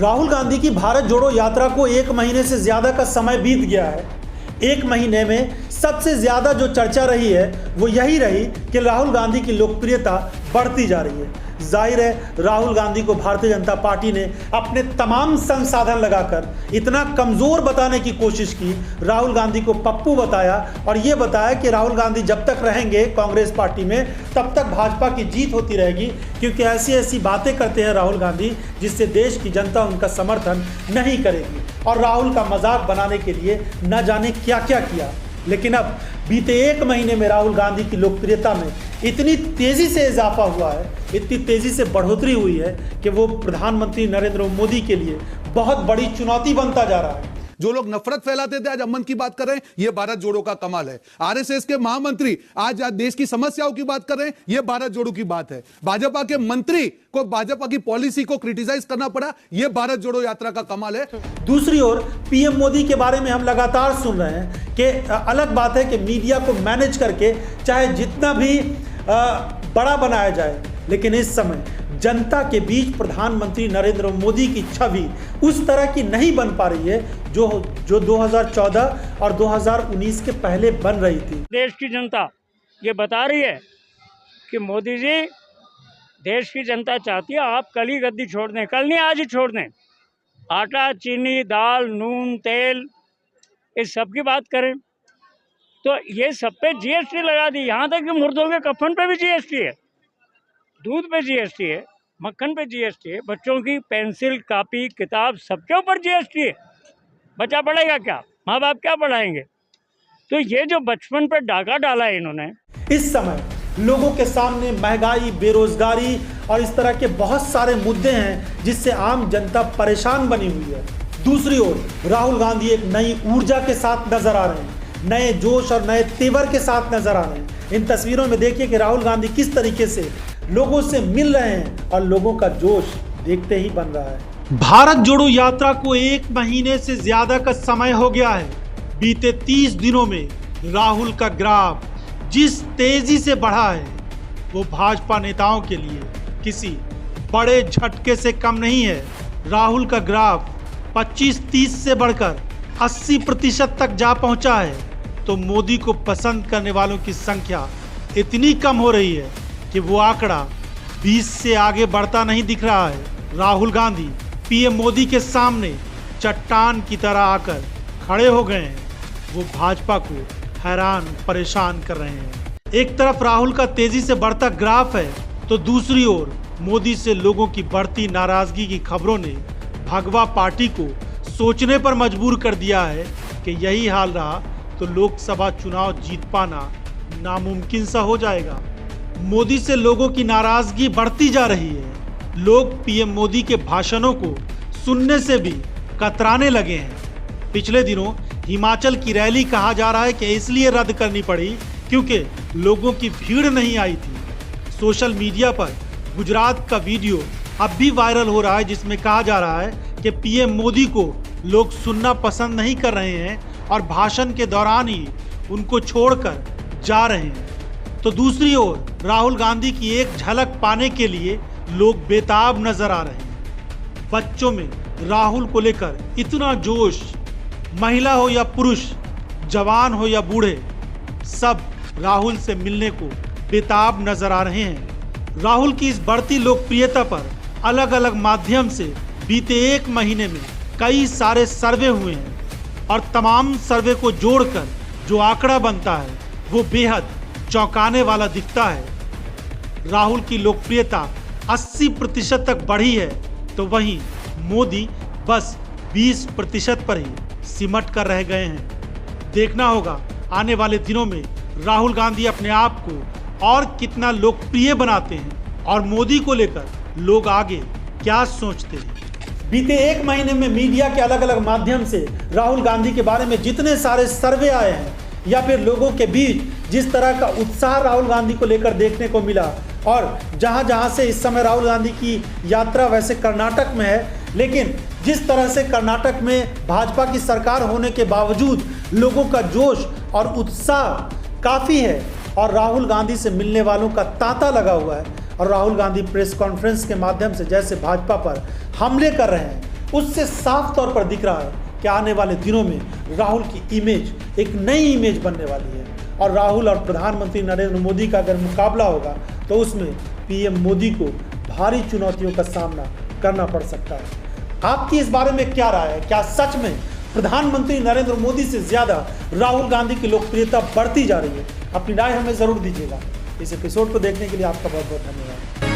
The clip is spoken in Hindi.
राहुल गांधी की भारत जोड़ो यात्रा को 1 महीने से ज़्यादा का समय बीत गया है। 1 महीने में सबसे ज़्यादा जो चर्चा रही है वो यही रही कि राहुल गांधी की लोकप्रियता बढ़ती जा रही है। जाहिर है राहुल गांधी को भारतीय जनता पार्टी ने अपने तमाम संसाधन लगाकर इतना कमज़ोर बताने की कोशिश की, राहुल गांधी को पप्पू बताया और ये बताया कि राहुल गांधी जब तक रहेंगे कांग्रेस पार्टी में तब तक भाजपा की जीत होती रहेगी, क्योंकि ऐसी ऐसी बातें करते हैं राहुल गांधी जिससे देश की जनता उनका समर्थन नहीं करेगी। और राहुल का मजाक बनाने के लिए न जाने क्या क्या किया। लेकिन अब बीते 1 महीने में राहुल गांधी की लोकप्रियता में इतनी तेज़ी से इजाफा हुआ है, इतनी तेज़ी से बढ़ोतरी हुई है कि वो प्रधानमंत्री नरेंद्र मोदी के लिए बहुत बड़ी चुनौती बनता जा रहा है। जो लोग नफरत फैलाते थे आज अमन की बात कर रहे हैं, ये भारत जोड़ो का कमाल है। आरएसएस के महामंत्री आज देश की समस्याओं की बात कर रहे हैं, ये भारत जोड़ो की बात है। भाजपा के मंत्री को भाजपा की पॉलिसी को क्रिटिसाइज करना पड़ा, ये भारत जोड़ो यात्रा का कमाल है। दूसरी ओर पीएम मोदी के बारे में हम लगातार सुन रहे हैं कि अलग बात है कि मीडिया को मैनेज करके चाहे जितना भी बड़ा बनाया जाए, लेकिन इस समय जनता के बीच प्रधानमंत्री नरेंद्र मोदी की छवि उस तरह की नहीं बन पा रही है जो 2014 और 2019 के पहले बन रही थी। देश की जनता ये बता रही है कि मोदी जी, देश की जनता चाहती है आप कल ही गद्दी छोड़ दें, कल नहीं आज ही छोड़ दें। आटा, चीनी, दाल, नून, तेल, इस सब की बात करें तो ये सब पे जीएसटी लगा दी। यहाँ तक कि मुर्दों के कफन पे भी जीएसटी है, दूध पे जीएसटी है, मक्खन पे जीएसटी है, बच्चों की पेंसिल, कॉपी, किताब सबके ऊपर जीएसटी है। बच्चा पढ़ेगा क्या? माँ बाप क्या पढ़ाएंगे? तो ये जो बचपन पर डाका डाला है इन्होंने। इस समय लोगों के सामने महंगाई, बेरोजगारी और इस तरह के बहुत सारे मुद्दे हैं जिससे आम जनता परेशान बनी हुई है। दूसरी ओर राहुल गांधी एक नई ऊर्जा के साथ नजर आ रहे हैं, नए जोश और नए तेवर के साथ नजर आ रहे हैं। इन तस्वीरों में देखिए कि राहुल गांधी किस तरीके से लोगों से मिल रहे हैं और लोगों का जोश देखते ही बन रहा है। भारत जोड़ो यात्रा को 1 महीने से ज्यादा का समय हो गया है। बीते 30 दिनों में राहुल का ग्राफ जिस तेजी से बढ़ा है वो भाजपा नेताओं के लिए किसी बड़े झटके से कम नहीं है। राहुल का ग्राफ 25-30 से बढ़कर 80% तक जा पहुंचा है, तो मोदी को पसंद करने वालों की संख्या इतनी कम हो रही है कि वो आंकड़ा 20 से आगे बढ़ता नहीं दिख रहा है। राहुल गांधी पीएम मोदी के सामने चट्टान की तरह आकर खड़े हो गए हैं। वो भाजपा को हैरान परेशान कर रहे हैं। एक तरफ राहुल का तेजी से बढ़ता ग्राफ है, तो दूसरी ओर मोदी से लोगों की बढ़ती नाराजगी की खबरों ने भगवा पार्टी को सोचने पर मजबूर कर दिया है कि यही हाल रहा तो लोकसभा चुनाव जीत पाना नामुमकिन सा हो जाएगा। मोदी से लोगों की नाराजगी बढ़ती जा रही है। लोग पीएम मोदी के भाषणों को सुनने से भी कतराने लगे हैं। पिछले दिनों हिमाचल की रैली कहा जा रहा है कि इसलिए रद्द करनी पड़ी क्योंकि लोगों की भीड़ नहीं आई थी। सोशल मीडिया पर गुजरात का वीडियो अब भी वायरल हो रहा है जिसमें कहा जा रहा है कि पीएम मोदी को लोग सुनना पसंद नहीं कर रहे हैं और भाषण के दौरान ही उनको छोड़कर जा रहे हैं। तो दूसरी ओर राहुल गांधी की एक झलक पाने के लिए लोग बेताब नजर आ रहे हैं। बच्चों में राहुल को लेकर इतना जोश, महिला हो या पुरुष, जवान हो या बूढ़े, सब राहुल से मिलने को बेताब नजर आ रहे हैं। राहुल की इस बढ़ती लोकप्रियता पर अलग अलग माध्यम से बीते 1 महीने में कई सारे सर्वे हुए हैं और तमाम सर्वे को जोड़कर जो आंकड़ा बनता है वो बेहद चौंकाने वाला दिखता है। राहुल की लोकप्रियता 80% तक बढ़ी है, तो वहीं मोदी बस 20% पर ही सिमट कर रह गए हैं। देखना होगा आने वाले दिनों में राहुल गांधी अपने आप को और कितना लोकप्रिय बनाते हैं और मोदी को लेकर लोग आगे क्या सोचते हैं। बीते 1 महीने में मीडिया के अलग अलग माध्यम से राहुल गांधी के बारे में जितने सारे सर्वे आए हैं या फिर लोगों के बीच जिस तरह का उत्साह राहुल गांधी को लेकर देखने को मिला, और जहां जहां से इस समय राहुल गांधी की यात्रा वैसे कर्नाटक में है, लेकिन जिस तरह से कर्नाटक में भाजपा की सरकार होने के बावजूद लोगों का जोश और उत्साह काफ़ी है और राहुल गांधी से मिलने वालों का तांता लगा हुआ है। और राहुल गांधी प्रेस कॉन्फ्रेंस के माध्यम से जैसे भाजपा पर हमले कर रहे हैं, उससे साफ तौर पर दिख रहा है कि आने वाले दिनों में राहुल की इमेज एक नई इमेज बनने वाली है और राहुल और प्रधानमंत्री नरेंद्र मोदी का अगर मुकाबला होगा तो उसमें पीएम मोदी को भारी चुनौतियों का सामना करना पड़ सकता है। आपकी इस बारे में क्या राय है? क्या सच में प्रधानमंत्री नरेंद्र मोदी से ज्यादा राहुल गांधी की लोकप्रियता बढ़ती जा रही है? अपनी राय हमें जरूर दीजिएगा। इस एपिसोड को देखने के लिए आपका बहुत बहुत धन्यवाद।